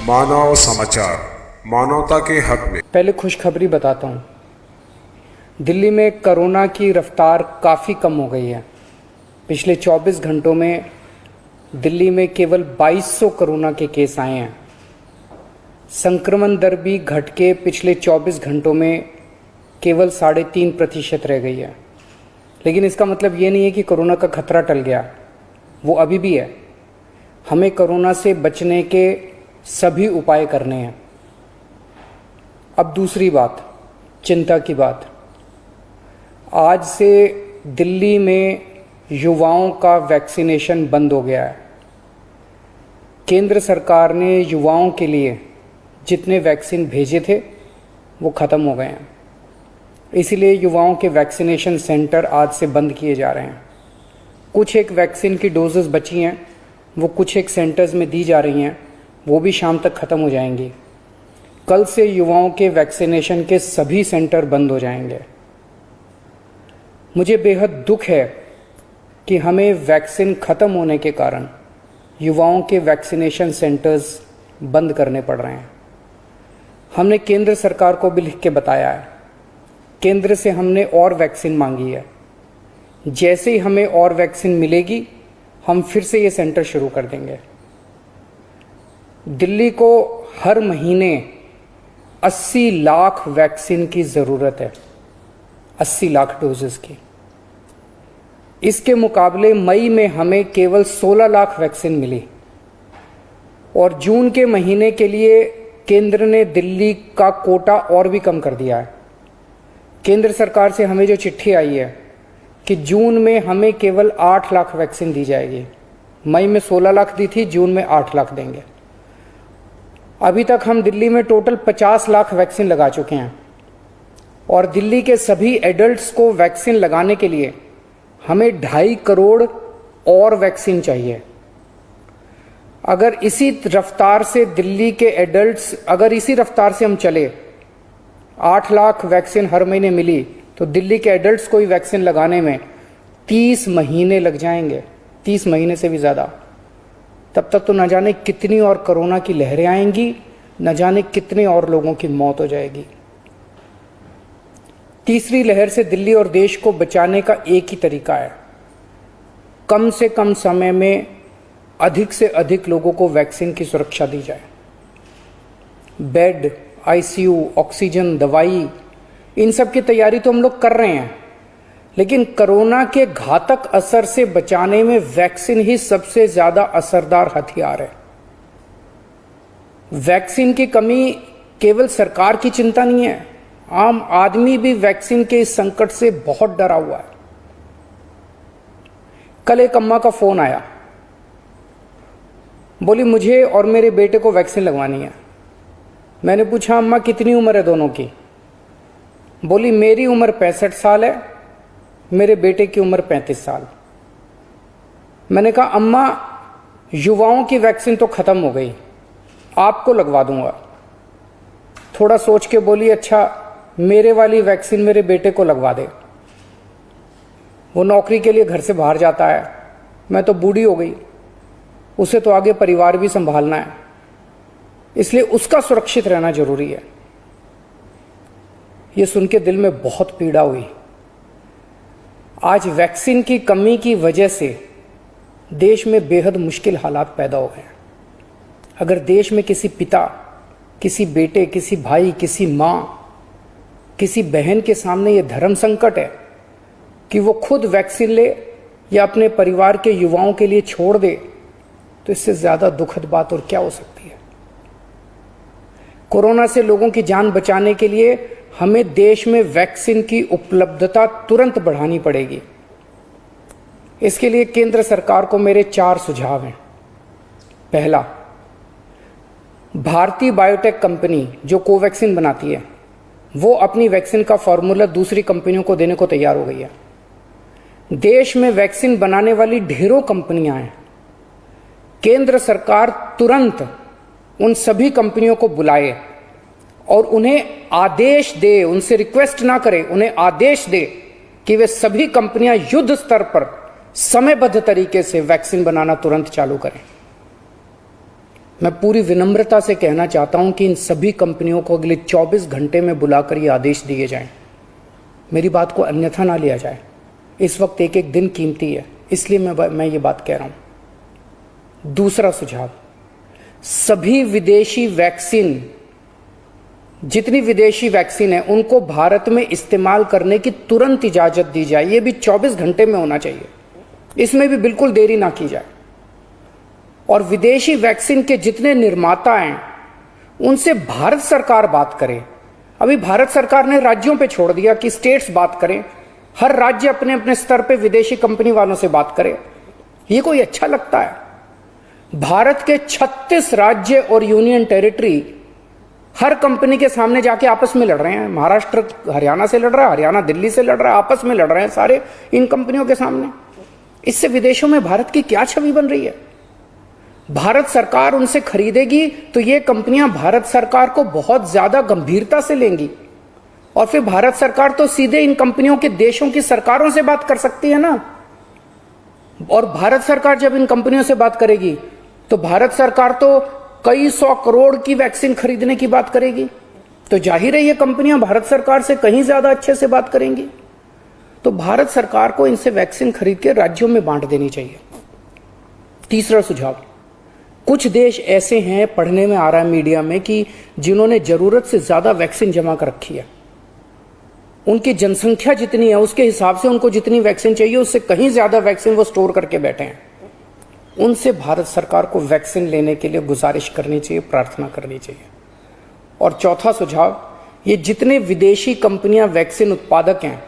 मानव समाचार, मानवता के हक में। पहले खुशखबरी बताता हूँ। दिल्ली में कोरोना की रफ्तार काफ़ी कम हो गई है। पिछले 24 घंटों में दिल्ली में केवल 2200 कोरोना के केस आए हैं। संक्रमण दर भी घट के पिछले 24 घंटों में केवल 3.5% रह गई है। लेकिन इसका मतलब ये नहीं है कि कोरोना का खतरा टल गया, वो अभी भी है। हमें कोरोना से बचने के सभी उपाय करने हैं। अब दूसरी बात, चिंता की बात। आज से दिल्ली में युवाओं का वैक्सीनेशन बंद हो गया है। केंद्र सरकार ने युवाओं के लिए जितने वैक्सीन भेजे थे वो ख़त्म हो गए हैं। इसीलिए युवाओं के वैक्सीनेशन सेंटर आज से बंद किए जा रहे हैं। कुछ एक वैक्सीन की डोजेस बची हैं, वो कुछ एक सेंटर्स में दी जा रही हैं, वो भी शाम तक ख़त्म हो जाएंगी। कल से युवाओं के वैक्सीनेशन के सभी सेंटर बंद हो जाएंगे। मुझे बेहद दुख है कि हमें वैक्सीन ख़त्म होने के कारण युवाओं के वैक्सीनेशन सेंटर्स बंद करने पड़ रहे हैं। हमने केंद्र सरकार को भी लिख के बताया है। केंद्र से हमने और वैक्सीन मांगी है। जैसे ही हमें और वैक्सीन मिलेगी, हम फिर से ये सेंटर शुरू कर देंगे। दिल्ली को हर महीने 80 लाख वैक्सीन की ज़रूरत है, 80 लाख डोजेस की। इसके मुकाबले मई में हमें केवल 16 लाख वैक्सीन मिली और जून के महीने के लिए केंद्र ने दिल्ली का कोटा और भी कम कर दिया है। केंद्र सरकार से हमें जो चिट्ठी आई है कि जून में हमें केवल 8 लाख वैक्सीन दी जाएगी। मई में 16 लाख दी थी, जून में 8 लाख देंगे। अभी तक हम दिल्ली में टोटल 50 लाख वैक्सीन लगा चुके हैं और दिल्ली के सभी एडल्ट्स को वैक्सीन लगाने के लिए हमें 2.5 करोड़ और वैक्सीन चाहिए। अगर इसी रफ्तार से दिल्ली के एडल्ट्स, अगर इसी रफ्तार से हम चले, 8 लाख वैक्सीन हर महीने मिली तो दिल्ली के एडल्ट्स को ही वैक्सीन लगाने में 30 महीने लग जाएंगे, 30 महीने से भी ज़्यादा। तब तक तो न जाने कितनी और कोरोना की लहरें आएंगी, न जाने कितने और लोगों की मौत हो जाएगी। तीसरी लहर से दिल्ली और देश को बचाने का एक ही तरीका है, कम से कम समय में अधिक से अधिक लोगों को वैक्सीन की सुरक्षा दी जाए। बेड, आईसीयू, ऑक्सीजन, दवाई, इन सब की तैयारी तो हम लोग कर रहे हैं, लेकिन कोरोना के घातक असर से बचाने में वैक्सीन ही सबसे ज्यादा असरदार हथियार है। वैक्सीन की कमी केवल सरकार की चिंता नहीं है, आम आदमी भी वैक्सीन के इस संकट से बहुत डरा हुआ है। कल एक अम्मा का फोन आया, बोली मुझे और मेरे बेटे को वैक्सीन लगवानी है। मैंने पूछा अम्मा कितनी उम्र है दोनों की? बोली मेरी उम्र 65 साल है, मेरे बेटे की उम्र 35 साल। मैंने कहा अम्मा युवाओं की वैक्सीन तो खत्म हो गई, आपको लगवा दूंगा। थोड़ा सोच के बोली अच्छा मेरे वाली वैक्सीन मेरे बेटे को लगवा दे, वो नौकरी के लिए घर से बाहर जाता है, मैं तो बूढ़ी हो गई, उसे तो आगे परिवार भी संभालना है, इसलिए उसका सुरक्षित रहना जरूरी है। ये सुन के दिल में बहुत पीड़ा हुई। आज वैक्सीन की कमी की वजह से देश में बेहद मुश्किल हालात पैदा हो गए। अगर देश में किसी पिता, किसी बेटे, किसी भाई, किसी माँ, किसी बहन के सामने ये धर्म संकट है कि वो खुद वैक्सीन ले या अपने परिवार के युवाओं के लिए छोड़ दे, तो इससे ज्यादा दुखद बात और क्या हो सकती है। कोरोना से लोगों की जान बचाने के लिए हमें देश में वैक्सीन की उपलब्धता तुरंत बढ़ानी पड़ेगी। इसके लिए केंद्र सरकार को मेरे 4 सुझाव हैं। पहला, भारतीय बायोटेक कंपनी जो कोवैक्सीन बनाती है, वो अपनी वैक्सीन का फॉर्मूला दूसरी कंपनियों को देने को तैयार हो गई है। देश में वैक्सीन बनाने वाली ढेरों कंपनियां हैं। केंद्र सरकार तुरंत उन सभी कंपनियों को बुलाए और उन्हें आदेश दे, उनसे रिक्वेस्ट ना करे, उन्हें आदेश दे कि वे सभी कंपनियां युद्ध स्तर पर समयबद्ध तरीके से वैक्सीन बनाना तुरंत चालू करें। मैं पूरी विनम्रता से कहना चाहता हूं कि इन सभी कंपनियों को अगले 24 घंटे में बुलाकर ये आदेश दिए जाएं। मेरी बात को अन्यथा ना लिया जाए। इस वक्त एक एक दिन कीमती है, इसलिए मैं ये बात कह रहा हूं। दूसरा सुझाव, सभी विदेशी वैक्सीन, जितनी विदेशी वैक्सीन है उनको भारत में इस्तेमाल करने की तुरंत इजाजत दी जाए। ये भी 24 घंटे में होना चाहिए, इसमें भी बिल्कुल देरी ना की जाए। और विदेशी वैक्सीन के जितने निर्माता हैं उनसे भारत सरकार बात करे। अभी भारत सरकार ने राज्यों पे छोड़ दिया कि स्टेट्स बात करें, हर राज्य अपने अपने स्तर पे विदेशी कंपनी वालों से बात करे। ये कोई अच्छा लगता है? भारत के 36 राज्य और यूनियन टेरिटरी हर कंपनी के सामने जाके आपस में लड़ रहे हैं। महाराष्ट्र हरियाणा से लड़ रहा है, हरियाणा दिल्ली से लड़ रहा है, आपस में लड़ रहे हैं सारे इन कंपनियों के सामने। इससे विदेशों में भारत की क्या छवि बन रही है? भारत सरकार उनसे खरीदेगी तो ये कंपनियां भारत सरकार को बहुत ज्यादा गंभीरता से लेंगी, और फिर भारत सरकार तो सीधे इन कंपनियों के देशों की सरकारों से बात कर सकती है ना। और भारत सरकार जब इन कंपनियों से बात करेगी तो भारत सरकार तो कई 100 करोड़ की वैक्सीन खरीदने की बात करेगी, तो जाहिर है ये कंपनियां भारत सरकार से कहीं ज्यादा अच्छे से बात करेंगी। तो भारत सरकार को इनसे वैक्सीन खरीद के राज्यों में बांट देनी चाहिए। तीसरा सुझाव, कुछ देश ऐसे हैं, पढ़ने में आ रहा है मीडिया में, कि जिन्होंने जरूरत से ज्यादा वैक्सीन जमा कर रखी है। उनकी जनसंख्या जितनी है उसके हिसाब से उनको जितनी वैक्सीन चाहिए उससे कहीं ज्यादा वैक्सीन वो स्टोर करके बैठे हैं। उनसे भारत सरकार को वैक्सीन लेने के लिए गुजारिश करनी चाहिए, प्रार्थना करनी चाहिए। और चौथा सुझाव, ये जितने विदेशी कंपनियां वैक्सीन उत्पादक हैं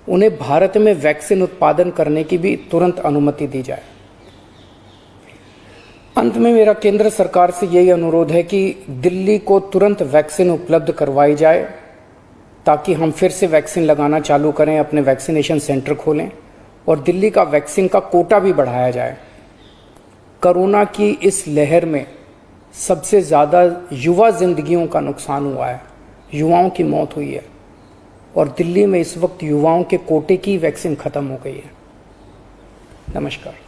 उन्हें भारत में वैक्सीन उत्पादन करने की भी तुरंत अनुमति दी जाए। अंत में मेरा केंद्र सरकार से यही अनुरोध है कि दिल्ली को तुरंत वैक्सीन उपलब्ध करवाई जाए ताकि हम फिर से वैक्सीन लगाना चालू करें, अपने वैक्सीनेशन सेंटर खोलें और दिल्ली का वैक्सीन का कोटा भी बढ़ाया जाए। कोरोना की इस लहर में सबसे ज़्यादा युवा जिंदगियों का नुकसान हुआ है, युवाओं की मौत हुई है, और दिल्ली में इस वक्त युवाओं के कोटे की वैक्सीन खत्म हो गई है। नमस्कार।